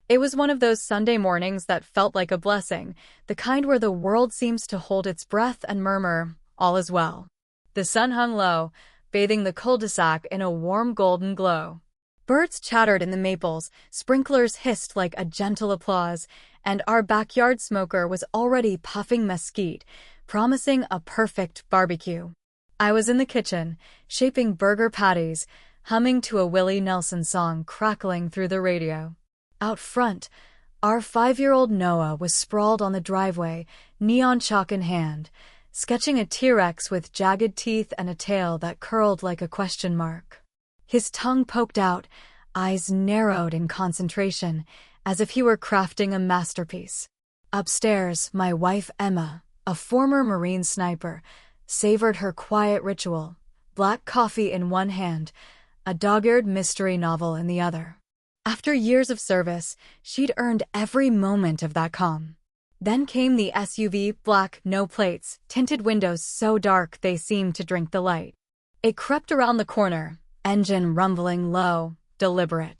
It was one of those Sunday mornings that felt like a blessing, the kind where the world seems to hold its breath and murmur, "All is well." The sun hung low, bathing the cul-de-sac in a warm golden glow. Birds chattered in the maples, sprinklers hissed like a gentle applause, and our backyard smoker was already puffing mesquite, promising a perfect barbecue. I was in the kitchen, shaping burger patties, humming to a Willie Nelson song crackling through the radio. Out front, our 5-year-old Noah was sprawled on the driveway, neon chalk in hand, sketching a T-Rex with jagged teeth and a tail that curled like a question mark. His tongue poked out, eyes narrowed in concentration, as if he were crafting a masterpiece. Upstairs, my wife Emma, a former Marine sniper, savored her quiet ritual, black coffee in one hand, a dog-eared mystery novel in the other. After years of service, she'd earned every moment of that calm. Then came the SUV, black, no plates, tinted windows so dark they seemed to drink the light. It crept around the corner, engine rumbling low, deliberate.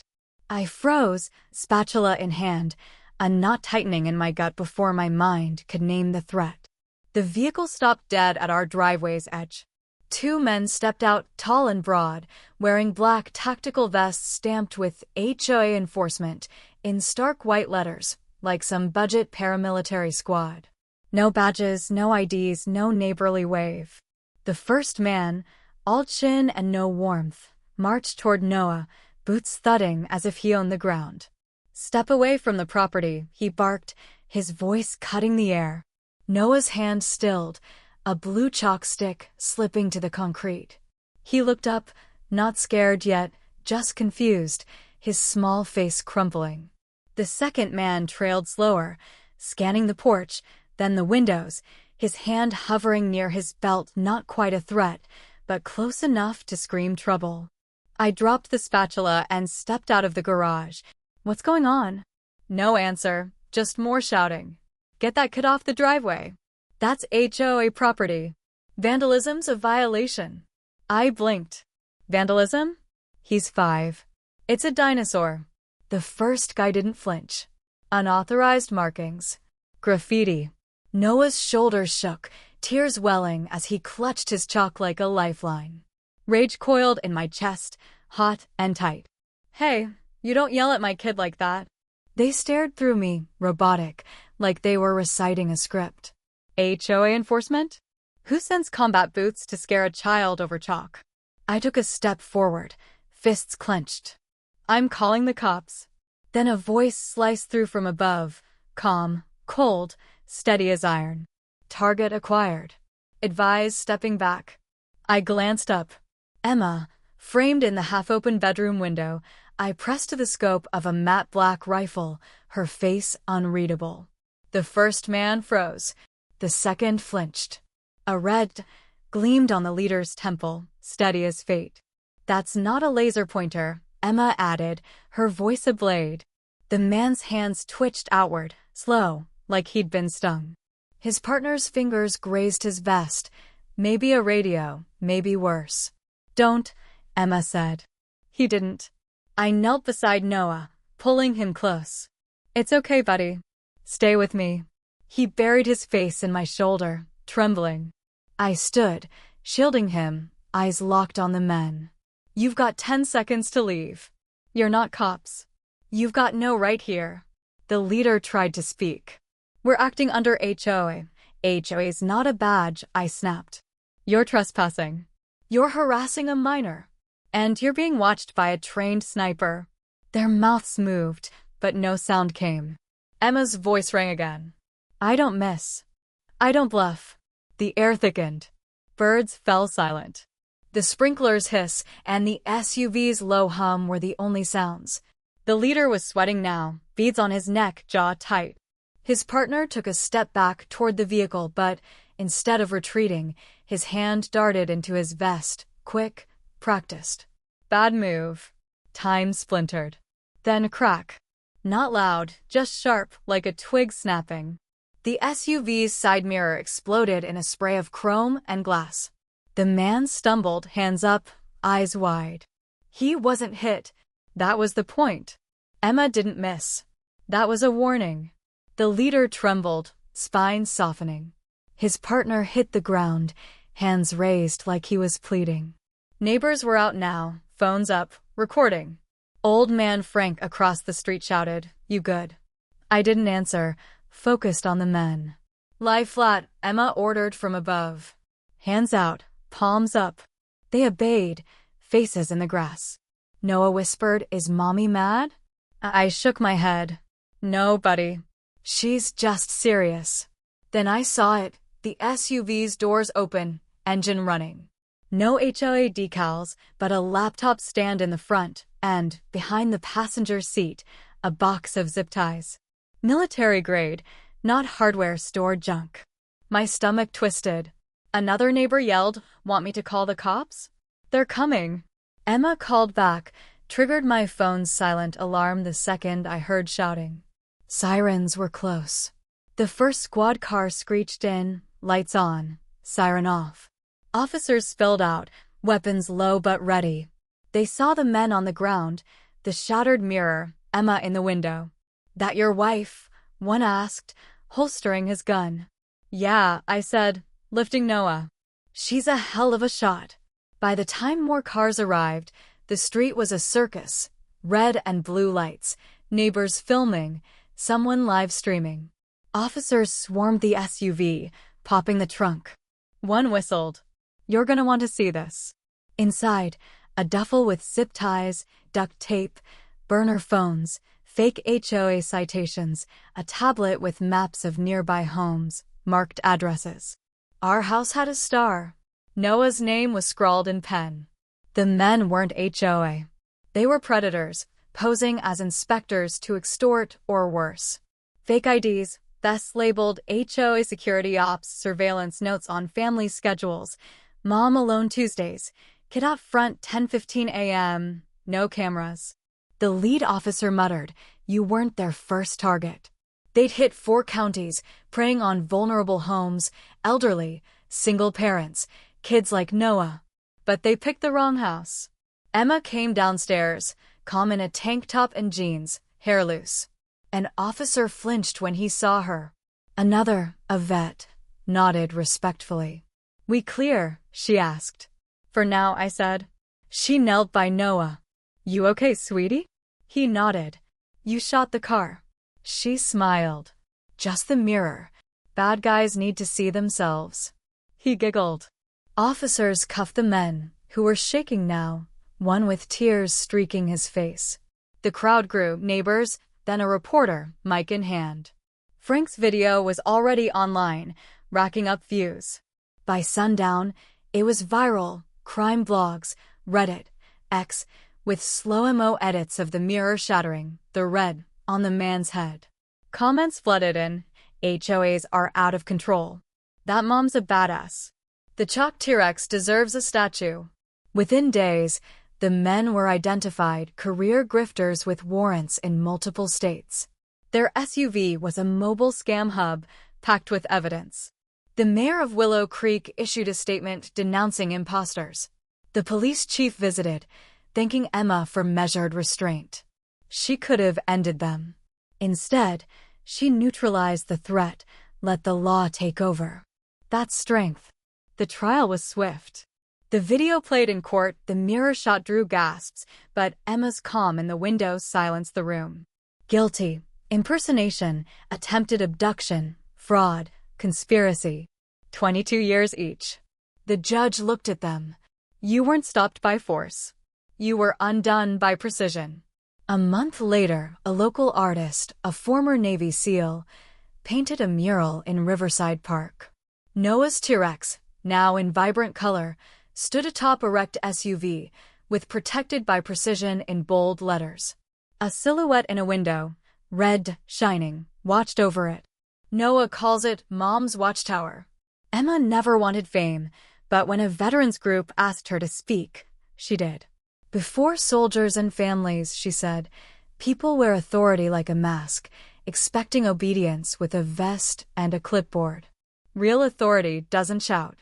I froze, spatula in hand, a knot tightening in my gut before my mind could name the threat. The vehicle stopped dead at our driveway's edge. 2 men stepped out, tall and broad, wearing black tactical vests stamped with HOA enforcement in stark white letters, like some budget paramilitary squad. No badges, no IDs, no neighborly wave. The first man, all chin and no warmth, marched toward Noah, boots thudding as if he owned the ground. "Step away from the property," he barked, his voice cutting the air. Noah's hand stilled, a blue chalk stick slipping to the concrete. He looked up, not scared yet, just confused, his small face crumpling. The second man trailed slower, scanning the porch, then the windows, his hand hovering near his belt, not quite a threat, but close enough to scream trouble. I dropped the spatula and stepped out of the garage. "What's going on?" No answer, just more shouting. "Get that kid off the driveway. That's HOA property. Vandalism's a violation." I blinked. "Vandalism? He's 5. It's a dinosaur." The first guy didn't flinch. "Unauthorized markings. Graffiti." Noah's shoulders shook, tears welling as he clutched his chalk like a lifeline. Rage coiled in my chest, hot and tight. "Hey, you don't yell at my kid like that." They stared through me, robotic, like they were reciting a script. "HOA enforcement? Who sends combat boots to scare a child over chalk?" I took a step forward, fists clenched. "I'm calling the cops." Then a voice sliced through from above, calm, cold, steady as iron. "Target acquired. Advise stepping back." I glanced up. Emma, framed in the half-open bedroom window, I pressed to the scope of a matte black rifle, her face unreadable. The first man froze. The second flinched. A red gleamed on the leader's temple, steady as fate. "That's not a laser pointer," Emma added, her voice a blade. The man's hands twitched outward, slow, like he'd been stung. His partner's fingers grazed his vest. Maybe a radio, maybe worse. "Don't," Emma said. He didn't. I knelt beside Noah, pulling him close. "It's okay, buddy. Stay with me." He buried his face in my shoulder, trembling. I stood, shielding him, eyes locked on the men. "You've got 10 seconds to leave. You're not cops. You've got no right here." The leader tried to speak. "We're acting under HOA. HOA's not a badge," I snapped. "You're trespassing. You're harassing a minor. And you're being watched by a trained sniper." Their mouths moved, but no sound came. Emma's voice rang again. "I don't miss. I don't bluff." The air thickened. Birds fell silent. The sprinkler's hiss and the SUV's low hum were the only sounds. The leader was sweating now, beads on his neck, jaw tight. His partner took a step back toward the vehicle, but instead of retreating, his hand darted into his vest, quick, practiced. Bad move. Time splintered. Then a crack. Not loud, just sharp, like a twig snapping. The SUV's side mirror exploded in a spray of chrome and glass. The man stumbled, hands up, eyes wide. He wasn't hit. That was the point. Emma didn't miss. That was a warning. The leader trembled, spine softening. His partner hit the ground, hands raised like he was pleading. Neighbors were out now, phones up, recording. Old man Frank across the street shouted, "You good?" I didn't answer, focused on the men. "Lie flat," Emma ordered from above. Hands out, palms up. They obeyed, faces in the grass. Noah whispered, "Is mommy mad?" I shook my head. "No, buddy. She's just serious." Then I saw it, the SUV's doors open, engine running. No HOA decals, but a laptop stand in the front, and, behind the passenger seat, a box of zip ties. Military grade, not hardware store junk. My stomach twisted. Another neighbor yelled, "Want me to call the cops?" "They're coming." Emma called back, triggered my phone's silent alarm the second I heard shouting. Sirens were close. The first squad car screeched in, lights on, siren off. Officers spilled out, weapons low but ready. They saw the men on the ground, the shattered mirror, Emma in the window. "That your wife?" one asked, holstering his gun. "Yeah," I said, lifting Noah. "She's a hell of a shot." By the time more cars arrived, the street was a circus, red and blue lights, neighbors filming, someone live streaming. Officers swarmed the SUV, popping the trunk. One whistled. "You're gonna want to see this." Inside, a duffel with zip ties, duct tape, burner phones, fake HOA citations, a tablet with maps of nearby homes, marked addresses. Our house had a star. Noah's name was scrawled in pen. The men weren't HOA. They were predators, posing as inspectors to extort or worse. Fake IDs, thus labeled HOA security ops surveillance notes on family schedules. Mom alone Tuesdays. Kid out front 10:15 a.m. No cameras. The lead officer muttered, "You weren't their first target." They'd hit 4 counties, preying on vulnerable homes, elderly, single parents, kids like Noah. But they picked the wrong house. Emma came downstairs, calm in a tank top and jeans, hair loose. An officer flinched when he saw her. Another, a vet, nodded respectfully. "We clear?" she asked. "For now," I said. She knelt by Noah. "You okay, sweetie?" He nodded. "You shot the car." She smiled. "Just the mirror. Bad guys need to see themselves." He giggled. Officers cuffed the men, who were shaking now, one with tears streaking his face. The crowd grew, neighbors, then a reporter, mic in hand. Frank's video was already online, racking up views. By sundown, it was viral, crime blogs, Reddit, X, with slow-mo edits of the mirror shattering, the red, on the man's head. Comments flooded in, "HOAs are out of control. That mom's a badass. The chalk T-Rex deserves a statue." Within days, the men were identified career grifters with warrants in multiple states. Their SUV was a mobile scam hub, packed with evidence. The mayor of Willow Creek issued a statement denouncing imposters. The police chief visited, thanking Emma for measured restraint. She could have ended them. Instead, she neutralized the threat, let the law take over. That's strength. The trial was swift. The video played in court, the mirror shot drew gasps, but Emma's calm in the window silenced the room. Guilty, impersonation, attempted abduction, fraud, conspiracy. 22 years each. The judge looked at them. "You weren't stopped by force. You were undone by precision." A month later, a local artist, a former Navy SEAL, painted a mural in Riverside Park. Noah's T-Rex, now in vibrant color, stood atop a wrecked SUV, with "protected by precision" in bold letters. A silhouette in a window, red, shining, watched over it. Noah calls it Mom's Watchtower. Emma never wanted fame, but when a veterans group asked her to speak, she did. "Before soldiers and families," she said, "people wear authority like a mask, expecting obedience with a vest and a clipboard. Real authority doesn't shout.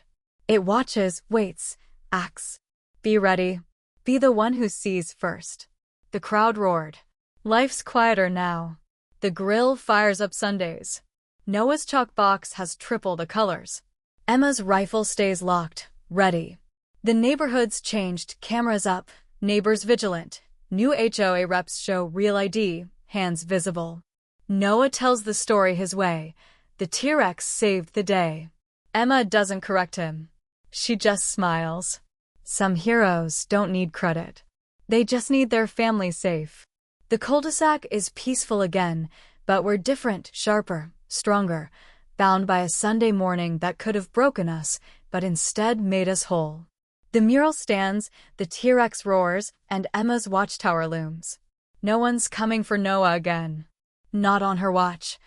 It watches, waits, acts. Be ready. Be the one who sees first." The crowd roared. Life's quieter now. The grill fires up Sundays. Noah's chalk box has triple the colors. Emma's rifle stays locked, ready. The neighborhood's changed, cameras up, neighbors vigilant. New HOA reps show real ID, hands visible. Noah tells the story his way. The T-Rex saved the day. Emma doesn't correct him. She just smiles. Some heroes don't need credit. They just need their family safe. The cul-de-sac is peaceful again, but we're different, sharper, stronger, bound by a Sunday morning that could have broken us, but instead made us whole. The mural stands, the T-Rex roars, and Emma's watchtower looms. No one's coming for Noah again. Not on her watch.